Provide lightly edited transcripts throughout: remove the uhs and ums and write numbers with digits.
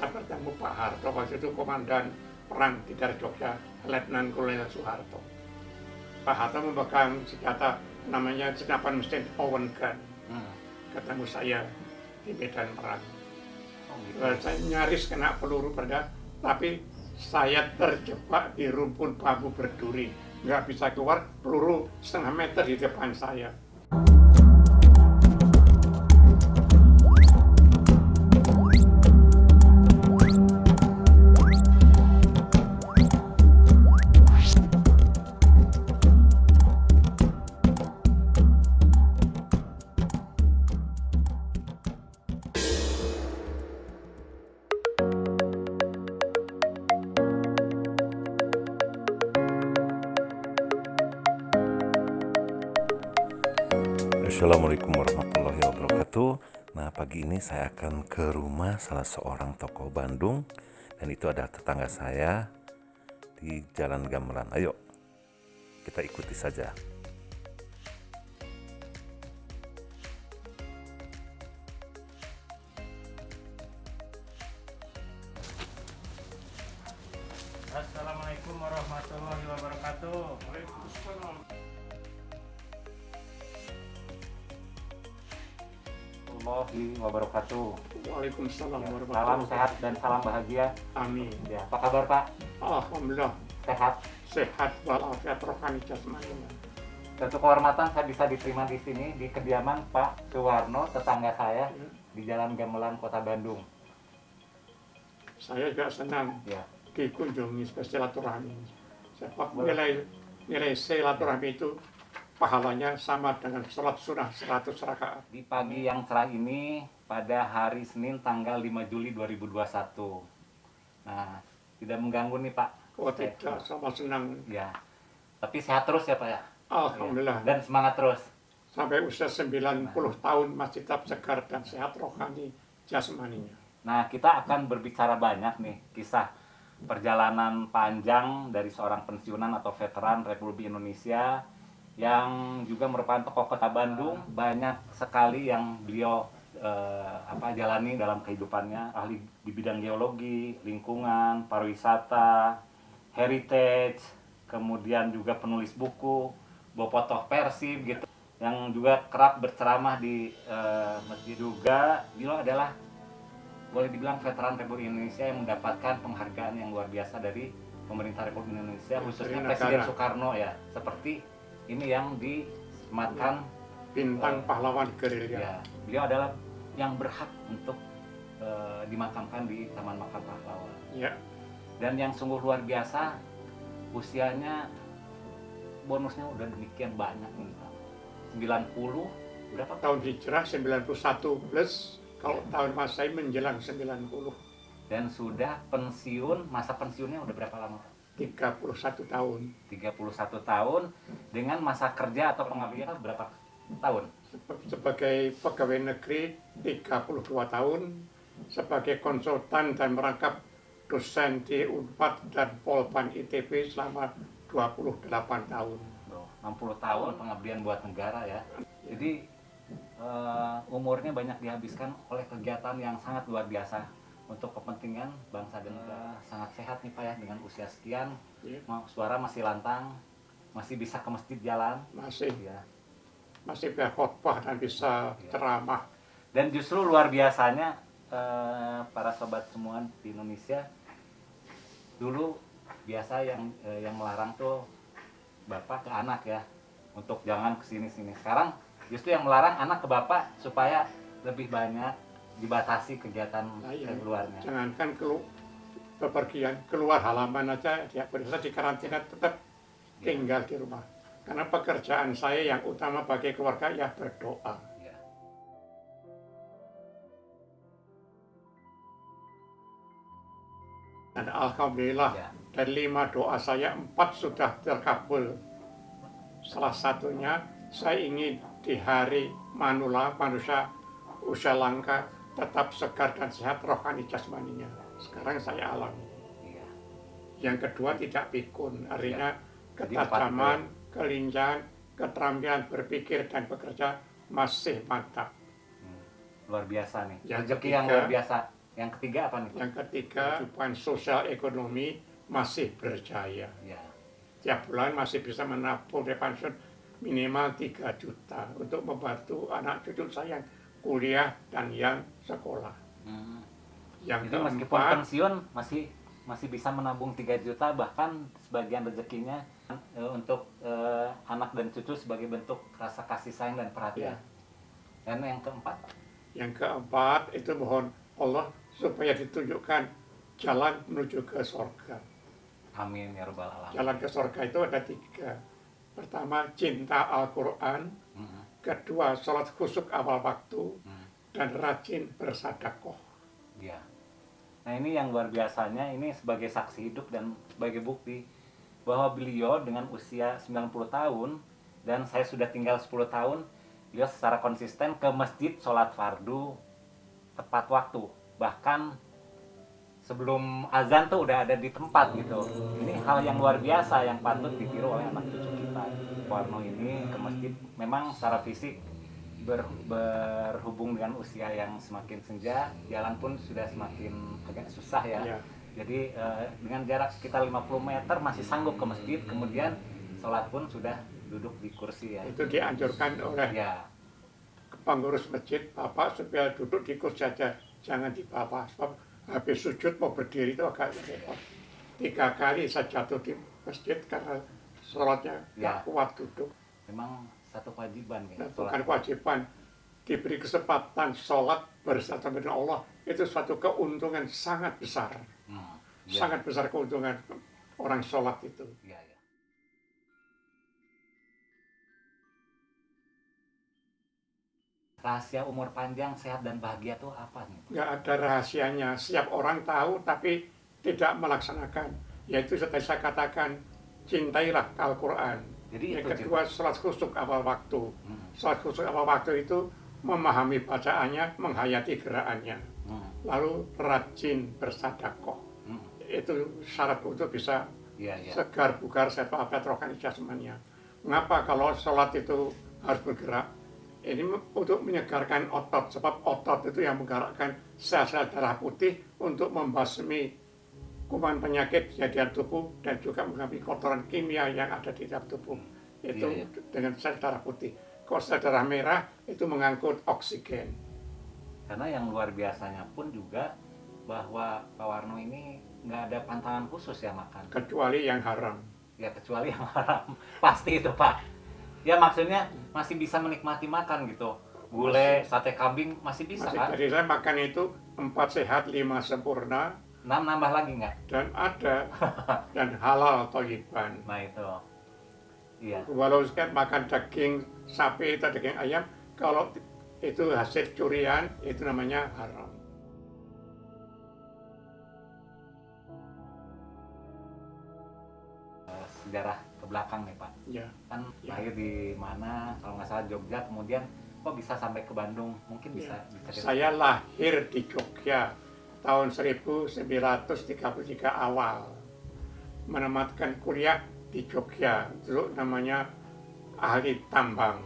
saya bertemu Pak Harto, waktu itu komandan perang di daerah Jogja, Letnan Kolonel Soeharto. Pak Harto memegang senjata namanya senapan mesin Owen Gun. Ketemu saya di medan perang. Saya nyaris kena peluru pada, tapi saya terjebak di rumpun bambu berduri, nggak bisa keluar, peluru setengah meter di depan saya. Assalamualaikum warahmatullahi wabarakatuh. Nah, pagi ini saya akan ke rumah salah seorang tokoh Bandung, dan itu adalah tetangga saya di Jalan Gamelan. Ayo kita ikuti saja. Assalamualaikum warahmatullahi wabarakatuh. Waalaikumsalam. Wabarakatuh. Waalaikumsalam Salam warahmatullahi sehat dan salam bahagia. Amin. Ya, apa kabar Pak? Alhamdulillah Sehat. sehat walafiat rohani jasmani. Tentu kehormatan saya bisa diterima di sini di kediaman Pak Suwarno, tetangga saya di Jalan Gamelan, Kota Bandung. Saya juga senang Ya, dikunjungi silaturahmi. Sebab nilai silaturahmi itu pahalanya sama dengan sholat sunnah 100 rakaat. di pagi yang cerah ini pada hari Senin tanggal 5 Juli 2021. Nah, tidak mengganggu nih Pak. Oh tidak, sama senang. Ya. Tapi sehat terus ya Pak ya. Alhamdulillah. Dan semangat terus. Sampai usia 90 tahun masih tetap segar dan sehat rohani jasmaninya. Nah, kita akan berbicara banyak nih kisah perjalanan panjang dari seorang pensiunan atau veteran Republik Indonesia yang juga merupakan tokoh Kota Bandung. Banyak sekali yang beliau jalani dalam kehidupannya, ahli di bidang geologi, lingkungan, pariwisata, heritage, kemudian juga penulis buku, bobotoh Persib gitu, yang juga kerap berceramah di masjid juga. Beliau adalah boleh dibilang veteran Republik Indonesia yang mendapatkan penghargaan yang luar biasa dari pemerintah Republik Indonesia, khususnya Presiden Soekarno ya. Seperti ini yang disematkan Bintang pahlawan gerilya. ya. Beliau adalah yang berhak untuk dimakamkan di Taman Makam Pahlawan. Ya, Dan yang sungguh luar biasa, usianya bonusnya udah demikian banyak nih Pak. 90 berapa? tahun hijrah 91 plus, kalau tahun Masehi menjelang 90. Dan sudah pensiun, masa pensiunnya udah berapa lama Pak? 31 tahun. 31 tahun dengan masa kerja atau pengabdian berapa tahun? Sebagai pegawai negeri 32 tahun, sebagai konsultan dan merangkap dosen di Unpad dan Polban ITB selama 28 tahun. 60 tahun pengabdian buat negara ya. Jadi umurnya banyak dihabiskan oleh kegiatan yang sangat luar biasa untuk kepentingan bangsa dan negara. Sangat sehat nih Pak ya, dengan usia sekian, suara masih lantang, masih bisa ke masjid jalan. Masih berkhotbah dan bisa ceramah. Dan justru luar biasanya para sobat semua di Indonesia, dulu biasa yang melarang tuh bapak ke anak ya, untuk jangan kesini-sini. Sekarang justru yang melarang anak ke bapak supaya lebih banyak dibatasi kegiatan keluarnya. Jangankan bepergian keluar halaman aja, dia berusaha di karantina, tetap tinggal di rumah. Karena pekerjaan saya yang utama bagi keluarga ya berdoa. Ya. Dan alhamdulillah dari 5 doa saya 4 sudah terkabul. Salah satunya saya ingin di hari Manula, manusia usia langka, tetap segar dan sehat rohani jasmaninya. Sekarang saya alami. Yang kedua tidak pikun, artinya ketajaman, kelincahan, keterampilan berpikir dan bekerja masih mantap. Luar biasa nih. Yang Rezeki ketiga, yang luar biasa Yang ketiga apa nih? Yang ketiga, kehidupan sosial ekonomi masih berjaya. Ya. Tiap bulan masih bisa menabung dari pensiun minimal 3 juta untuk membantu anak cucu saya yang kuliah dan yang sekolah. Yang Jadi meskipun keempat, pensiun masih bisa menabung 3 juta, bahkan sebagian rezekinya untuk anak dan cucu sebagai bentuk rasa kasih sayang dan perhatian. Ya. Dan yang keempat? Yang keempat itu mohon Allah supaya ditunjukkan jalan menuju ke surga. Amin ya rabbal alamin. Jalan ke surga itu ada 3. Pertama, cinta Al-Quran. Kedua, sholat khusyuk awal waktu. Dan rajin bersedekah. Ya. Nah ini yang luar biasanya, ini sebagai saksi hidup dan sebagai bukti bahwa beliau dengan usia 90 tahun dan saya sudah tinggal 10 tahun, beliau secara konsisten ke masjid sholat fardu tepat waktu. Bahkan sebelum azan tuh udah ada di tempat gitu. Ini hal yang luar biasa yang patut ditiru oleh anak cucu kita. Warno ini ke masjid memang secara fisik berhubung dengan usia yang semakin senja, jalan pun sudah semakin agak susah ya. Jadi dengan jarak sekitar 50 meter masih sanggup ke masjid, kemudian sholat pun sudah duduk di kursi ya. Itu dianjurkan oleh pengurus masjid, Bapak supaya duduk di kursi saja, jangan di bawah. Sebab habis sujud mau berdiri itu agak repot. 3 kali saya jatuh di masjid karena sholatnya nggak kuat duduk. Memang satu kewajiban ya. Bukan kewajiban, diberi kesempatan sholat bersama dengan Allah itu suatu keuntungan sangat besar. Sangat besar keuntungan orang sholat itu. Rahasia umur panjang, sehat dan bahagia itu apa nih? Nggak ada rahasianya. Setiap orang tahu tapi tidak melaksanakan. Yaitu seperti saya katakan, cintailah Al-Quran. Yang kedua, sholat khusyuk awal waktu. Sholat khusyuk awal waktu itu memahami bacaannya, menghayati gerakannya. Lalu rajin bersedekah. Itu syarat untuk bisa segar, bugar, sehat, walafiat rohani jasmaninya. Mengapa kalau sholat itu harus bergerak? Ini untuk menyegarkan otot, sebab otot itu yang menggerakkan sel-sel darah putih untuk membasmi kuman penyakit di dalam tubuh dan juga mengambil kotoran kimia yang ada di dalam tubuh. Itu dengan sel darah putih. Kalau sel darah merah itu mengangkut oksigen. Karena yang luar biasanya pun juga bahwa Pak Warno ini nggak ada pantangan khusus ya makan. Kecuali yang haram. Ya kecuali yang haram. Pasti itu Pak. Ya maksudnya masih bisa menikmati makan gitu. Gulai, sate kambing masih bisa kan? Jadi saya makan itu 4 sehat, 5 sempurna. 6 nambah lagi nggak? Dan ada. Dan halal thayyiban. Nah itu. Iya. Walau sekian makan daging sapi atau daging ayam, kalau itu hasil curian, itu namanya haram. Sejarah ke belakang nih Pak. Kan lahir di mana, kalau nggak salah Jogja, kemudian kok bisa sampai ke Bandung? Mungkin bisa diceritain. Saya lahir di Jogja tahun 1933 awal. Menematkan kuliah di Jogja, dulu namanya ahli tambang.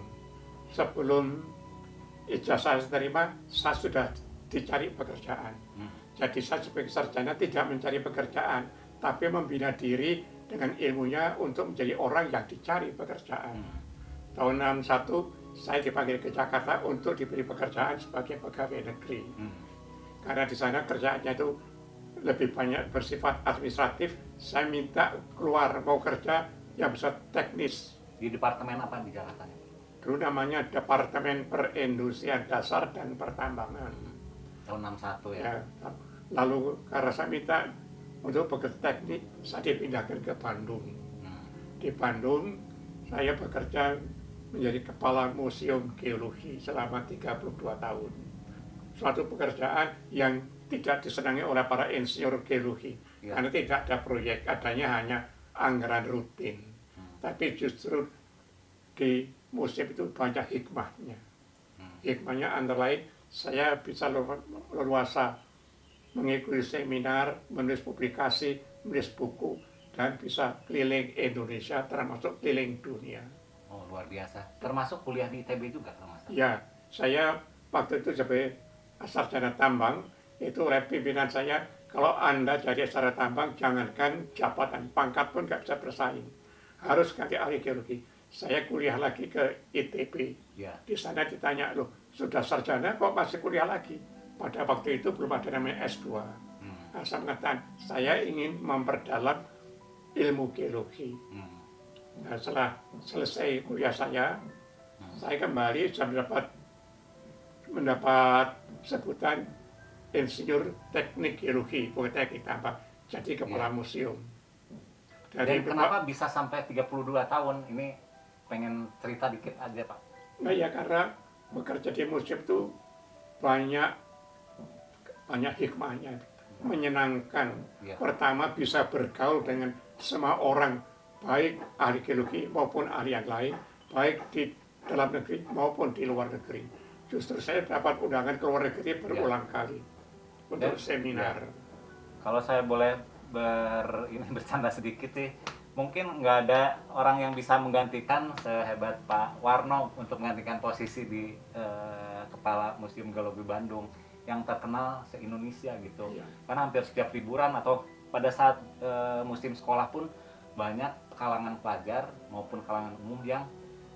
Sebelum ijazah saya terima, saya sudah dicari pekerjaan. Jadi saya sebagai sarjana tidak mencari pekerjaan, tapi membina diri dengan ilmunya untuk menjadi orang yang dicari pekerjaan. Tahun 61 saya dipanggil ke Jakarta untuk diberi pekerjaan sebagai pegawai negeri. Karena di sana kerjaannya itu lebih banyak bersifat administratif, saya minta keluar mau kerja yang bisa teknis. Di departemen apa di Jakarta? Dulu namanya Departemen Perindustrian Dasar dan Pertambangan. Tahun 61 ya? Lalu karena saya minta untuk bekerja teknik, saya dipindahkan ke Bandung. Di Bandung, saya bekerja menjadi kepala Museum Geologi selama 32 tahun. Suatu pekerjaan yang tidak disenangi oleh para insinyur geologi, karena tidak ada proyek, adanya hanya anggaran rutin. Tapi justru di museum itu banyak hikmahnya. Hikmahnya antara lain, saya bisa leluasa mengikuti seminar, menulis publikasi, menulis buku, dan bisa keliling Indonesia termasuk keliling dunia. Oh luar biasa. Termasuk kuliah di ITB juga termasuk? Ya, saya waktu itu sebagai sarjana tambang itu oleh pimpinan saya, kalau Anda jadi sarjana tambang, jangankan jabatan, pangkat pun nggak bisa bersaing. Harus ganti ahli geologi. Saya kuliah lagi ke ITB. Ya. Di sana ditanya, loh sudah sarjana kok masih kuliah lagi? Pada waktu itu belum ada namanya S2. Nah, saya mengatakan, saya ingin memperdalam ilmu geologi. Nah, setelah selesai kuliah saya kembali sudah mendapat sebutan insinyur teknik geologi, bukan teknik tambang, jadi kepala museum. Dan kenapa bisa sampai 32 tahun? Ini pengen cerita dikit aja, Pak. Nah ya, karena bekerja di museum itu banyak hikmahnya, menyenangkan. Pertama, bisa bergaul dengan semua orang, baik ahli geologi maupun ahli yang lain, baik di dalam negeri maupun di luar negeri. Justru saya dapat undangan ke luar negeri berulang kali untuk seminar. Kalau saya boleh bercanda sedikit sih, mungkin nggak ada orang yang bisa menggantikan sehebat Pak Warno untuk menggantikan posisi di Kepala Museum Geologi Bandung yang terkenal se-Indonesia gitu. Karena hampir setiap liburan atau pada saat musim sekolah pun banyak kalangan pelajar maupun kalangan umum yang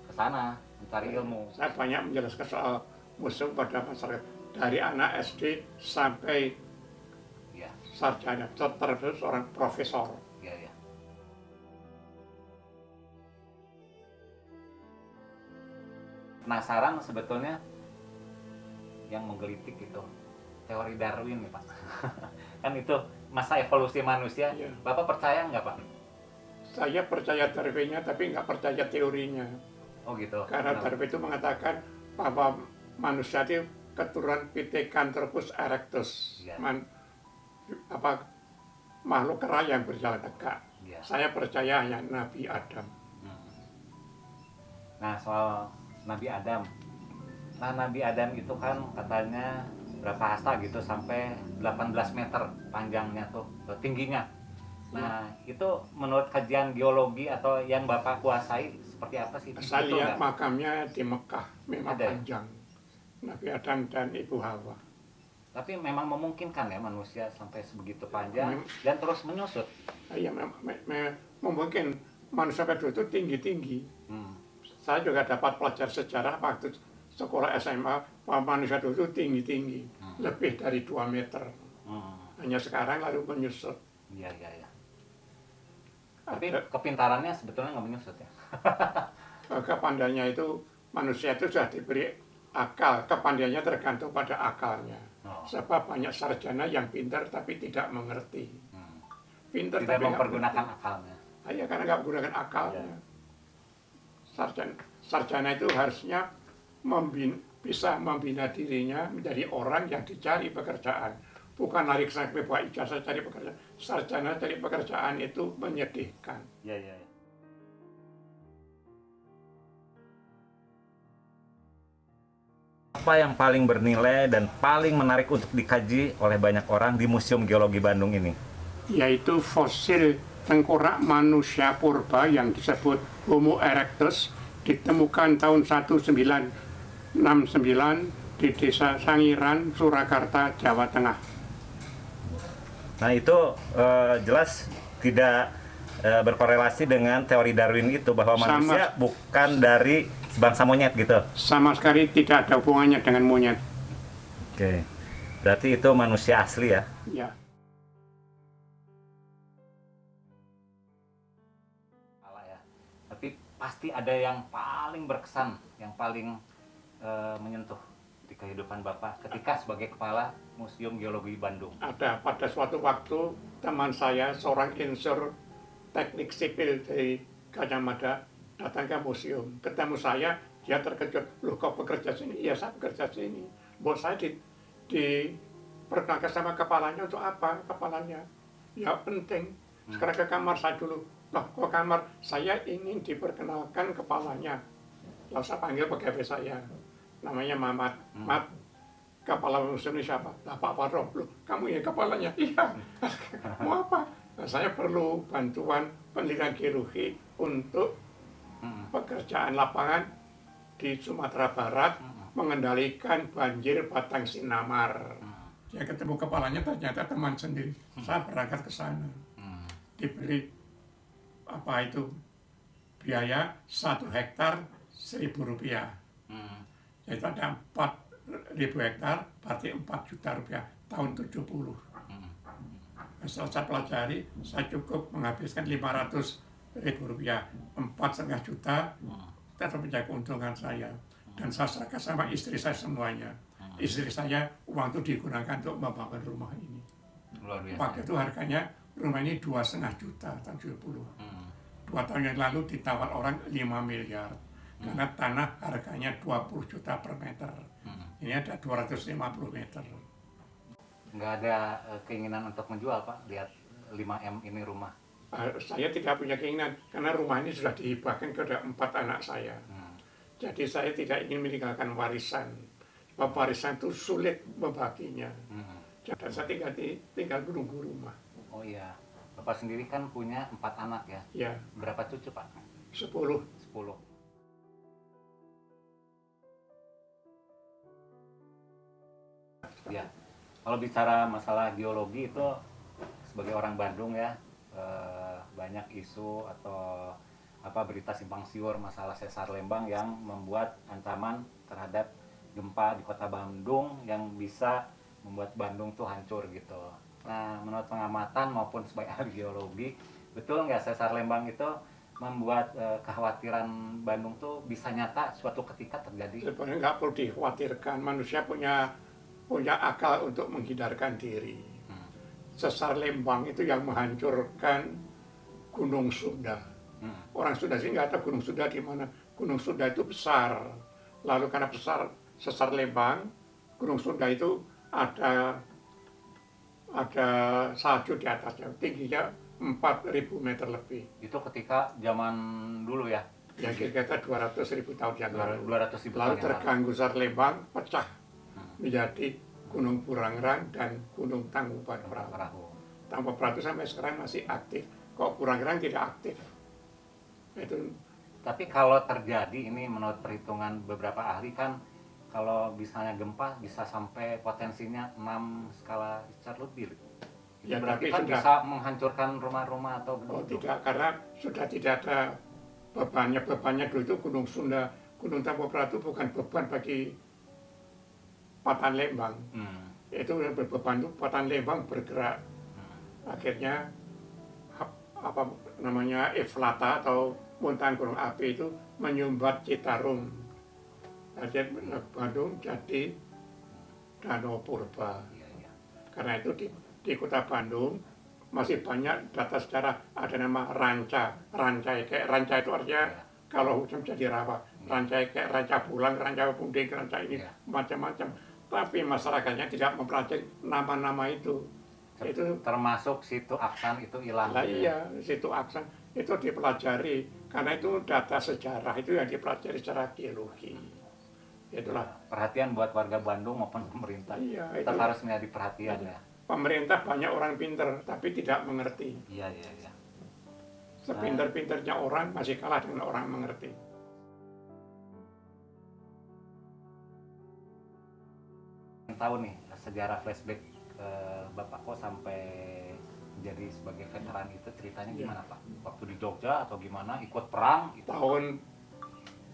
ke sana mencari ilmu. Saya banyak menjelaskan soal museum pada masyarakat, dari anak SD sampai sarjana, terus seorang profesor. Penasaran sebetulnya yang menggelitik itu teori Darwin nih Pak. Kan itu masa evolusi manusia. Bapak percaya nggak Pak? Saya percaya Darwinnya tapi nggak percaya teorinya. Oh gitu. Karena Darwin itu mengatakan bahwa manusia itu keturunan Pithecanthropus erectus, makhluk kera yang berjalan tegak. Saya percaya hanya Nabi Adam. Nah, soal Nabi Adam. Nah, Nabi Adam itu kan katanya berapa hasta gitu sampai 18 meter panjangnya tuh, tingginya. Nah, itu menurut kajian geologi atau yang Bapak kuasai seperti apa sih? Saya lihat makamnya di Mekah, memang panjang. Nabi Adam dan Ibu Hawa. Tapi memang memungkinkan ya manusia sampai sebegitu panjang dan terus menyusut. Iya, memungkinkan. Manusia pada dulu itu tinggi-tinggi. Saya juga dapat pelajar sejarah waktu sekolah SMA, bahwa manusia dulu itu tinggi-tinggi, lebih dari 2 meter. Hanya sekarang lalu menyusut. Iya. Tapi kepintarannya sebetulnya nggak menyusut ya? Kepandaiannya itu, manusia itu sudah diberi akal, kepandaiannya tergantung pada akalnya. Sebab banyak sarjana yang pintar tapi tidak mengerti. Pintar tidak tapi mempergunakan akalnya. Iya, karena nggak menggunakan akalnya. Sarjana itu harusnya bisa membina dirinya menjadi orang yang dicari pekerjaan. Bukan lari ke sana bawa ijazah cari pekerjaan. Sarjana cari pekerjaan itu menyedihkan. Iya. Apa yang paling bernilai dan paling menarik untuk dikaji oleh banyak orang di Museum Geologi Bandung ini? Yaitu fosil tengkorak manusia purba yang disebut Homo erectus, ditemukan tahun 1969 di Desa Sangiran, Surakarta, Jawa Tengah. Nah itu jelas tidak berkorelasi dengan teori Darwin itu, bahwa manusia bukan dari bangsa monyet gitu? Sama sekali tidak ada hubungannya dengan monyet. Oke, berarti itu manusia asli ya? Ya. Tapi pasti ada yang paling berkesan, yang paling menyentuh di kehidupan Bapak ketika sebagai Kepala Museum Geologi Bandung. Ada, pada suatu waktu teman saya, seorang insinyur teknik sipil dari Gajah Mada, datang ke museum. Ketemu saya, dia terkejut. Loh, kok bekerja sini? Iya, saya bekerja sini. Bos saya diperkenalkan sama kepalanya untuk apa? Kepalanya, ya penting. Sekarang ke kamar saya dulu. Loh, kok kamar? Saya ingin diperkenalkan kepalanya. Lalu saya panggil pegawai saya, namanya Mamat. Mat, kepala museum ini siapa? Lah, Pak Warno. Loh, kamu ya kepalanya? Iya. Mau apa? Nah, saya perlu bantuan penelitian geologi untuk pekerjaan lapangan di Sumatera Barat, mengendalikan banjir Batang Sinamar. Saya ketemu kepalanya ternyata teman sendiri. Saya berangkat ke sana. Diberi apa itu biaya 1 hektar Rp1.000. Yaitu ada 4.000 hektar, berarti 4 juta rupiah tahun 70. Setelah saya pelajari, saya cukup menghabiskan Rp500.000, 4,5 juta, tetap menjadi keuntungan saya. Dan saya serahkan sama istri saya semuanya. Istri saya, uang itu digunakan untuk membangun rumah ini. Luar biasa. Waktu itu harganya rumah ini 2,5 juta tahun 70. 2 tahun yang lalu ditawar orang 5 miliar. Karena tanah harganya 20 juta per meter. Ini ada 250 meter. Nggak ada keinginan untuk menjual, Pak? Lihat 5M ini rumah. Saya tidak punya keinginan, karena rumah ini sudah dihibahkan kepada 4 anak saya. Jadi saya tidak ingin meninggalkan warisan. Sebab warisan itu sulit membaginya. Dan saya tinggal menunggu rumah. Oh iya, Bapak sendiri kan punya 4 anak ya? Ya, Berapa cucu, Pak? 10. 10. Ya, kalau bicara masalah geologi itu sebagai orang Bandung ya, banyak isu atau berita simpang siur masalah sesar Lembang yang membuat ancaman terhadap gempa di kota Bandung yang bisa membuat Bandung tuh hancur gitu. Nah, menurut pengamatan maupun sebagai ahli geologi, betul nggak sesar Lembang itu membuat kekhawatiran Bandung tuh bisa nyata suatu ketika terjadi? Sebenarnya nggak perlu dikhawatirkan, manusia punya akal untuk menghindarkan diri. Sesar Lembang itu yang menghancurkan Gunung Sunda. Orang Sunda sih nggak tahu Gunung Sunda di mana. Gunung Sunda itu besar. Lalu karena besar sesar Lembang, Gunung Sunda itu ada salju di atasnya, tingginya 4.000 meter lebih. Itu ketika zaman dulu ya? Ya kira-kira 200.000 tahun yang lalu. 200.000 Lalu tahun yang terganggu sesar Lembang, pecah menjadi Gunung Burangrang dan Gunung Tangkuban Perahu. Tangkuban Perahu itu sampai sekarang masih aktif. Kok Burangrang tidak aktif? Itu. Tapi kalau terjadi ini menurut perhitungan beberapa ahli kan, kalau misalnya gempa bisa sampai potensinya 6 skala Richter lebih. Itu Ya, berarti tapi kan sudah, bisa menghancurkan rumah-rumah atau oh gedung. tidak, karena sudah tidak ada bebannya dulu itu Gunung Sunda, Gunung Tangkuban Perahu itu bukan beban bagi Patan Lembang. Itu beban itu Patan Lembang bergerak. Akhirnya apa namanya eflata atau muntahan gunung api itu menyumbat Citarum. Jadi Bandung jadi Danau Purba. Karena itu di kota Bandung masih banyak data sejarah, ada nama ranca. Rancai kayak ranca itu artinya kalau hujan jadi rawa. Rancai kayak ranca bulan, ranca puding, ranca ini macam-macam. Tapi masyarakatnya tidak mempelajari nama-nama itu. Itu termasuk situ Aksan itu hilang. Lah iya, situ Aksan itu dipelajari karena itu data sejarah itu yang dipelajari secara geologi. Itulah perhatian buat warga Bandung maupun pemerintah. Iya, Tetap itu. harus menjadi perhatian ya. Pemerintah banyak orang pinter tapi tidak mengerti. Iya. Sepinter-pinternya orang masih kalah dengan orang mengerti. Tahu nih sejarah flashback Bapak kok sampai menjadi sebagai veteran itu ceritanya gimana Pak? Waktu di Jogja atau gimana? Ikut perang? Gitu. Tahun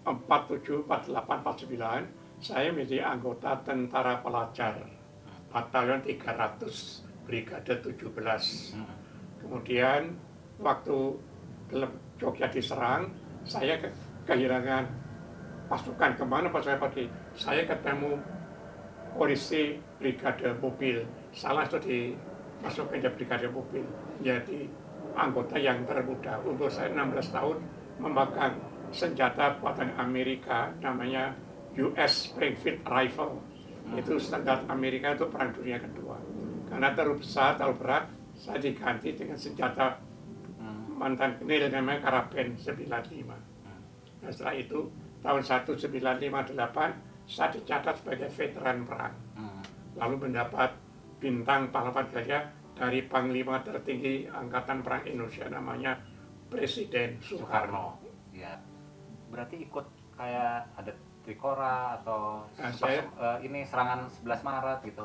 47, 48, 49 saya menjadi anggota tentara pelajar Batalion 300 Brigade 17. Kemudian waktu Jogja diserang, saya kehilangan pasukan. Kemana pas saya pergi? Saya ketemu polisi brigade mobil. Salah itu dimasukkan ke brigade mobil. Jadi anggota yang termuda. Umur saya 16 tahun memegang senjata buatan Amerika namanya US Springfield Rifle. Itu standar Amerika untuk Perang Dunia Kedua. Karena terlalu besar, terlalu berat, saya diganti dengan senjata mantan kenil namanya Karaben 95. Nah, setelah itu tahun 1958 saya dicatat sebagai veteran perang. Lalu mendapat bintang pahlawan gajah dari Panglima tertinggi Angkatan Perang Indonesia namanya Presiden Soekarno. Ya. Berarti ikut kayak ada Trikora atau Nah, ini serangan 11 Maret gitu.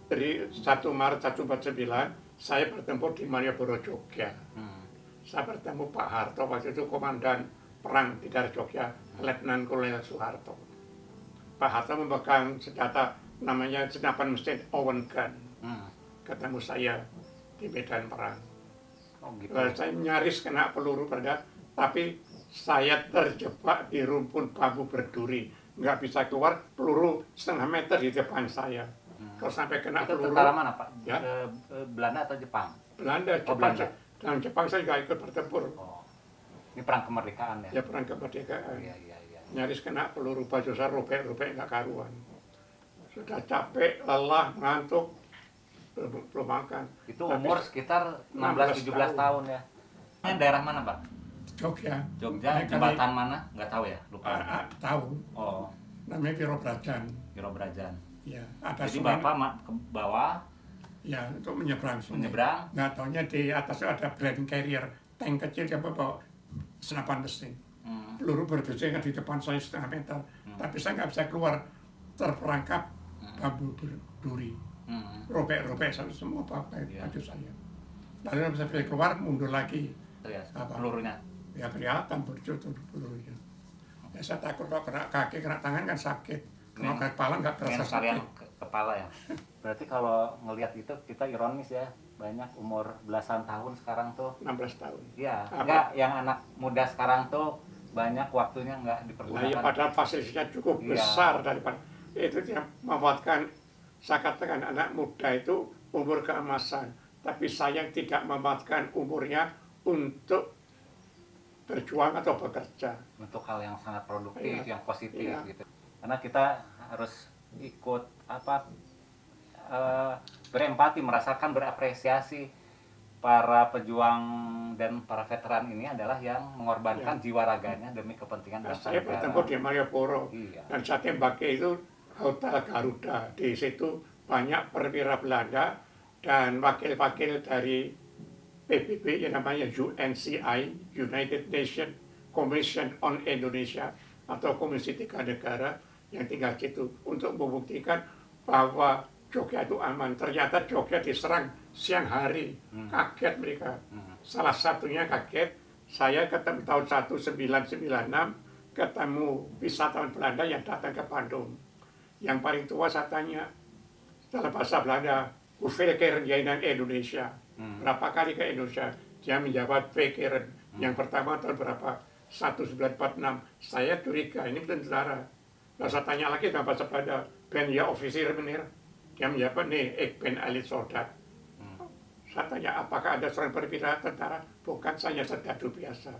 Dari 1 Maret 1949 saya bertempur di Malioboro, Jogja. Saya bertemu Pak Harto, waktu itu komandan perang di daerah Jogja, Letnan Kolonel Soeharto. Pak Harto memegang senjata namanya senapan mesin Owen Gun. Ketemu saya di medan perang. Oh, gitu. Saya nyaris kena peluru pada, tapi saya terjebak di rumpun bambu berduri, nggak bisa keluar, peluru setengah meter di depan saya. Kalau sampai kena Itu peluru. tentara mana, Pak? Ya. Belanda atau Jepang? Belanda, Oh, Jepang. Belanda. Dalam Jepang saya nggak ikut bertempur. Oh. Ini perang kemerdekaan ya? Ya perang kemerdekaan. Iya. Nyaris kena peluru, baju saya robek-robek nggak karuan. Sudah capek, lelah, ngantuk, belum makan. Itu umur sekitar 16-17 tahun ya? Ini daerah mana, Pak? Jogja. Jogja, jembatan mana? Nggak tahu ya? Lupa. Tahu. Oh, Namanya Piro Brajan. Piro Brajan. Ya, ada Jadi sungai. Bapak ke bawah, Ya, untuk menyeberang sungai. menyeberang, Nggak taunya di atas ada brand carrier, tank kecil yang bawa senapan mesin. Peluru berdesingan di depan saya setengah meter. Tapi saya nggak bisa keluar, terperangkap bambu berduri. Robek-robek semua baju saya. Lalu nggak bisa keluar, mundur lagi. ya, Apa? pelurunya. Ya kelihatan berjatuh pelurunya. Ya, saya takut kalau kena kaki, kena tangan kan sakit. Kalau kena kepala nggak terasa Ingin sekalian sakit. kepala ya. Berarti kalau ngelihat itu kita ironis ya, banyak umur belasan tahun sekarang tuh. 16 tahun. Iya, Apa? enggak yang anak muda sekarang tuh banyak waktunya nggak Nah, ya dipergunakan. padahal fasilitasnya cukup Iya. besar daripada itu yang memanfaatkan. Saya katakan anak muda itu umur keemasan, tapi saya tidak memanfaatkan umurnya untuk berjuang atau bekerja. Untuk hal yang sangat produktif, Iya. yang positif Iya. gitu. Karena kita harus ikut berempati, merasakan, berapresiasi para pejuang dan para veteran ini adalah yang mengorbankan jiwa raganya demi kepentingan Nah, bangsa saya negara. bertempur di Malioboro Iya. dan saya tembaki itu Hotel Garuda. Di situ banyak perwira Belanda dan wakil-wakil dari PBB yang namanya UNCI, United Nations Commission on Indonesia, atau Komisi Tiga Negara yang tinggal di situ untuk membuktikan bahwa Jogja itu aman. Ternyata Jogja diserang siang hari, kaget mereka. Salah satunya kaget, saya ketemu tahun 1996, ketemu wisatawan Belanda yang datang ke Bandung. Yang paling tua saya tanya, dalam bahasa Belanda, hoeveel keren jij naar Indonesia? Berapa kali ke Indonesia? Dia menjawab 2 keren. Yang pertama tahun berapa? 1946. Saya curiga, ini tentara. Lalu saya tanya lagi dalam bahasa Belanda, ben ya officer meneer? Dia menjawab, nee, ik ben elit soldat. Saya tanya, apakah ada seorang perwira tentara? Bukan, saya serdadu biasa.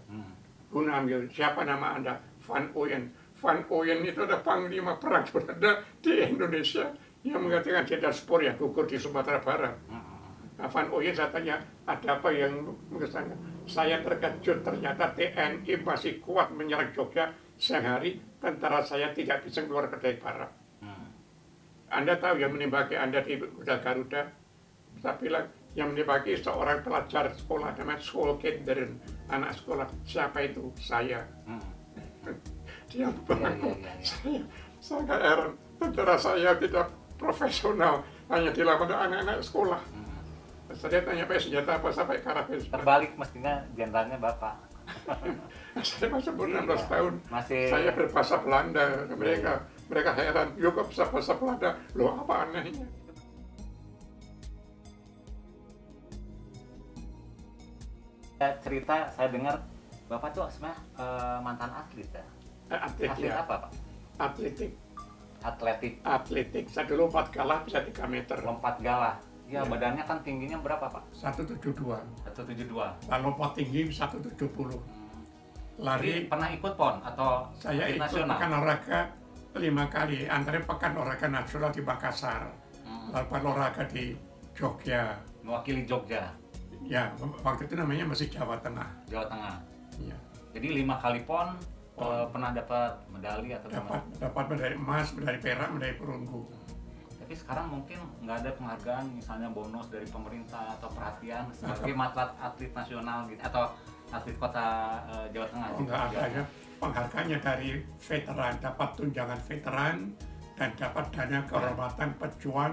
Siapa nama Anda? Van Ooyen. Van Ooyen itu ada panglima perang Belanda di Indonesia yang mengatakan jenderal Spoor yang gugur di Sumatera Barat. Nah, Van Ooyen saya tanya, ada apa yang mengesankan? Saya terkejut, ternyata TNI masih kuat menyerang Jogja siang hari, tentara saya tidak bisa keluar ke daerah barat. Anda tahu yang menembaki Anda di Hotel Garuda? Saya bilang, yang menembaki seorang pelajar sekolah namanya school kindergarten, anak sekolah. Siapa itu? Saya. Dia membangun. Saya nggak heran, tentara saya tidak profesional, hanya dilawan anak-anak sekolah. Saya tanya, apa senjata apa, sampai karabin. Terbalik mestinya jenderalnya Bapak. Saya masih umur 16 tahun, Masih saya berbahasa Belanda. Mereka heran, yuk kok bisa bahasa Belanda? Loh, apa anehnya? cerita saya dengar Bapak tuh sebenarnya mantan atlet ya. Atlet Atlet ya, apa, Pak? atletik. Atletik, Saya dulu lompat galah bisa 3 meter. lompat galah. Ya, Ya. badannya kan tingginya berapa, Pak? 172. 172. Lalu lompat tinggi 170. Jadi Lari, pernah ikut PON atau saya atlet ikut nasional? pekan olahraga 5 kali. Antara pekan olahraga nasional di Makassar, lalu pekan olahraga di Jogja. Mewakili Jogja, Ya, waktu itu namanya masih Jawa Tengah. Jawa Tengah. Ya. Jadi 5 kali PON pernah dapat medali atau Dapat medali emas, medali perak, medali perunggu. Tapi sekarang mungkin nggak ada penghargaan, misalnya bonus dari pemerintah atau perhatian sebagai atlet nasional gitu, atau atlet kota Jawa Tengah. Oh, enggak ada ya. Penghargaannya dari veteran, dapat tunjangan veteran dan dapat dana kehormatan pejuang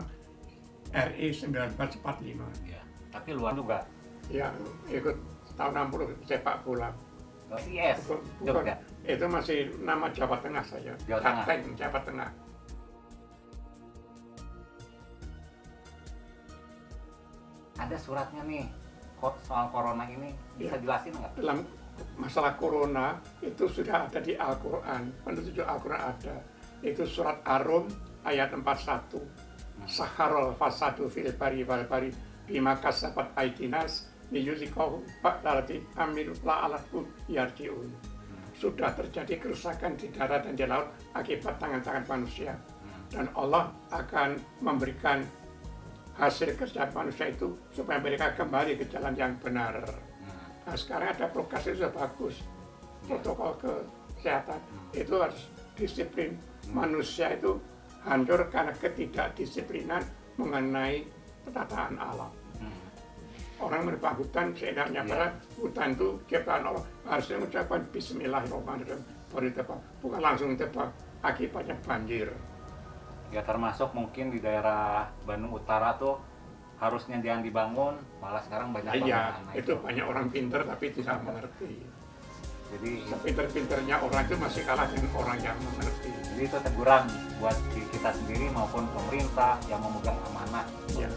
RI 1945. Ya. Tapi luar juga. Ya, ikut tahun 60 sepak bola. IS Bukan, Jogja. itu masih nama Jawa Tengah saya. Jawa Tengah. Jateng, Jawa Tengah. Ada suratnya nih soal corona ini, bisa Ya. jelasin nggak? Dalam masalah corona itu sudah ada di Al-Quran, petunjuk Al-Quran ada. Itu surat Ar-Rum ayat 41. Saharul fasadu fil bari wal bari bima kasabat aidinas liyuzikahu ba'dalati amilu la'alakum yarji'un. Sudah terjadi kerusakan di darat dan di laut akibat tangan-tangan manusia. Dan Allah akan memberikan hasil kerja manusia itu supaya mereka kembali ke jalan yang benar. Nah, sekarang ada prokes itu sudah bagus. Protokol kesehatan itu harus disiplin. Manusia itu hancur karena ketidakdisiplinan mengenai petataan alam. Orang menebang hutan seenaknya, padahal hutan itu ciptaan Allah. Harusnya mengucapkan Bismillahirrahmanirrahim baru ditebang, bukan langsung ditebang, akibatnya banjir. Ya termasuk mungkin di daerah Bandung Utara tuh harusnya jangan dibangun, malah sekarang banyak Iya, bangunan. itu banyak orang pintar tapi tidak mengerti. Jadi Sepinter-pinternya orang itu masih kalah dengan orang yang mengerti. itu teguran buat diri kita sendiri maupun pemerintah yang memegang amanah. Ya.